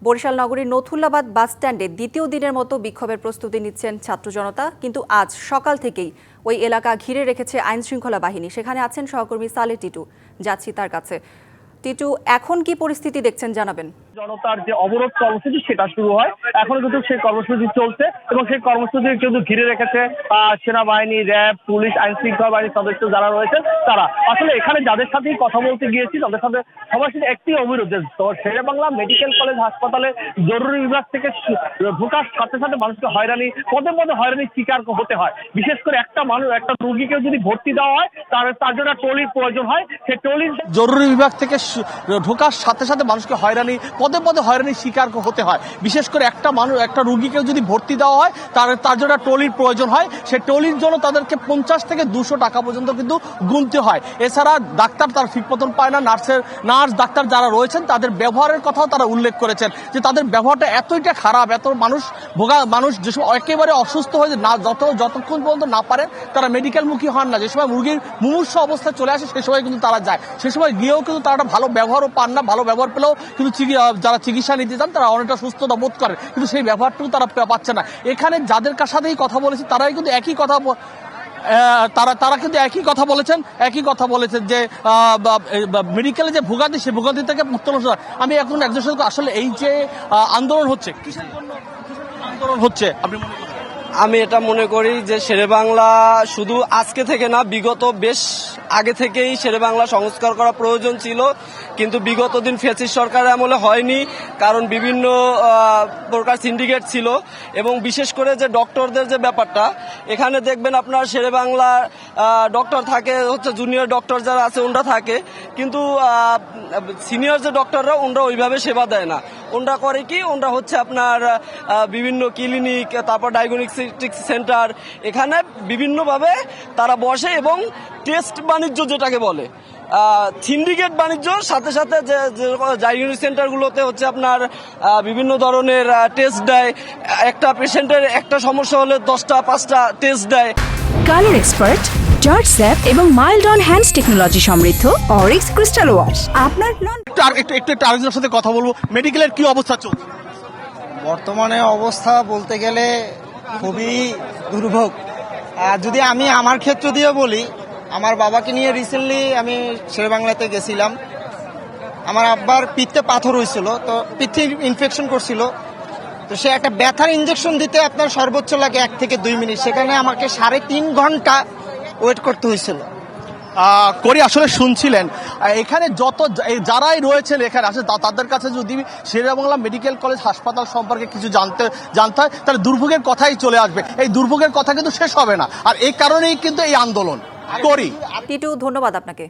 বরিশাল নগরীর নথুল্লাবাদ বাস স্ট্যান্ডে দ্বিতীয় দিনের মতো বিক্ষোভের প্রস্তুতি নিচ্ছেন ছাত্র জনতা। কিন্তু আজ সকাল থেকেই ওই এলাকা ঘিরে রেখেছে আইনশৃঙ্খলা বাহিনী। সেখানে আছেন সহকর্মী সালে টিটু, যাচ্ছি তার কাছে। টিটু, এখন কি পরিস্থিতি দেখছেন জানাবেন। জনতার যে অবরোধ কর্মসূচি সেটা শুরু হয়, এখনো কিন্তু সেই কর্মসূচি চলছে এবং সেই কর্মসূচি কিন্তু ঘিরে রেখেছে সেনাবাহিনী, র্যাব, পুলিশ, আইন শৃঙ্খলা বাহিনীর সদস্য যারা রয়েছেন তারা। আসলে এখানে যাদের সাথেই কথা বলতে গিয়েছি তাদের সাথে সবার সাথে একটি অভিযোগ, শেরেবাংলা মেডিকেল কলেজ হাসপাতালে জরুরি বিভাগ থেকে ঢোকার সাথে সাথে মানুষকে হয়রানি, পদে পদে হয়রানির শিকার হতে হয়। বিশেষ করে একটা রুগীকে যদি ভর্তি দেওয়া হয় তার জন্য ট্রলির প্রয়োজন হয়। সেই ট্রলির জরুরি বিভাগ থেকে ঢোকার সাথে সাথে মানুষকে হয়রানি, পদে পদে হয়রানির শিকার হতে হয়। বিশেষ করে একটা রুগীকে যদি ভর্তি দেওয়া হয় তার জন্য ট্রলির প্রয়োজন হয়। সেই ট্রলির জন্য তাদেরকে 50 থেকে 200 টাকা পর্যন্ত কিন্তু গুনতে হয়। এছাড়া ডাক্তার তারা ঠিক মতন পায় না। নার্স ডাক্তার যারা রয়েছেন তাদের ব্যবহারের কথাও তারা উল্লেখ করেছেন যে তাদের ব্যবহারটা এতটা খারাপ, এত মানুষ যেসব একেবারে অসুস্থ হয়ে না যতক্ষণ পর্যন্ত না পারেন তারা মেডিকেলমুখী হন না। যে সময় মুরগির মুমূর্ষু অবস্থায় চলে আসে সে সময় কিন্তু তারা যায়, সে সময় গিয়েও কিন্তু তারা ভালো ব্যবহারও পান না। ভালো ব্যবহার পেলেও কিন্তু যারা চিকিৎসা নিতে চান তারা অনেকটা সুস্থতা বোধ করেন, কিন্তু সেই ব্যবহারটুকু তারা পাচ্ছে না। এখানে যাদের সাথেই কথা বলেছি তারাই কিন্তু একই কথা তারা কিন্তু একই কথা বলেছেন যে মেডিকেলে যে ভোগান্তি সে ভোগান্তি থেকে উত্তোলন। আমি এখন একজন সাথে আসলে এই যে আন্দোলন হচ্ছে কিসের জন্য আন্দোলন হচ্ছে আপনি মনে করেন? আমি এটা মনে করি যে শেরেবাংলা শুধু আজকে থেকে না, বিগত বেশ আগে থেকেই শেরেবাংলা সংস্কার করা প্রয়োজন ছিল, কিন্তু বিগত দিন ফ্যাসিস্ট সরকারের আমলে হয়নি। কারণ বিভিন্ন প্রকার সিন্ডিকেট ছিল এবং বিশেষ করে যে ডক্টরদের যে ব্যাপারটা, এখানে দেখবেন আপনার শেরেবাংলা ডক্টর থাকে হচ্ছে জুনিয়র ডক্টর যারা আছে ওনরা থাকে, কিন্তু সিনিয়র যে ডক্টররা ওনরা ওইভাবে সেবা দেয় না। ওনরা করে কি, ওনরা হচ্ছে আপনার বিভিন্ন ক্লিনিক, তারপর ডায়াগনস্টিক সেন্টার, এখানে বিভিন্নভাবে তারা বসে এবং টেস্ট বাণিজ্য যেটাকে বলে সিন্ডিকেট বাণিজ্য, সাথে সাথে যে ডায়াগনস্টিক সেন্টারগুলোতে হচ্ছে আপনার বিভিন্ন ধরনের টেস্ট দেয়। একটা পেশেন্টের একটা সমস্যা হলে 10টা 5টা টেস্ট দেয়। কালার এক্সপার্ট, জর্জ স্যাপ এবং মাইল্ড অন হ্যান্ডস টেকনোলজি সমৃদ্ধ অরিক্স ক্রিস্টাল ওয়াশ আপনার একটু আরেকজনের সাথে কথা বলবো। মেডিকেলের কি অবস্থা চলছে বর্তমানে? অবস্থা বলতে গেলে খুবই দুর্ভোগ। আর যদি আমি আমার ক্ষেত্র দিয়ে বলি, আমার বাবাকে নিয়ে রিসেন্টলি আমি শেরেবাংলাতে গেছিলাম। আমার আব্বার পিত্তে পাথর হয়েছিল, তো পিত্তে ইনফেকশন করছিল, তো সে একটা ব্যথার ইঞ্জেকশন দিতে আপনার সর্বোচ্চ লাগে 1 থেকে 2 মিনিট। সেখানে আমাকে 3.5 ঘন্টা ওয়েট করতে হয়েছিল। আসলে শুনছিলেন এখানে যারাই রয়েছেন এখানে আসে তাদের কাছে যদি শেরেবাংলা মেডিকেল কলেজ হাসপাতাল সম্পর্কে কিছু জানতে হয় তাহলে দুর্ভোগের কথাই চলে আসবে। এই দুর্ভোগের কথা কিন্তু শেষ হবে না, আর এই কারণেই কিন্তু এই আন্দোলন করি। টিটু, ধন্যবাদ আপনাকে।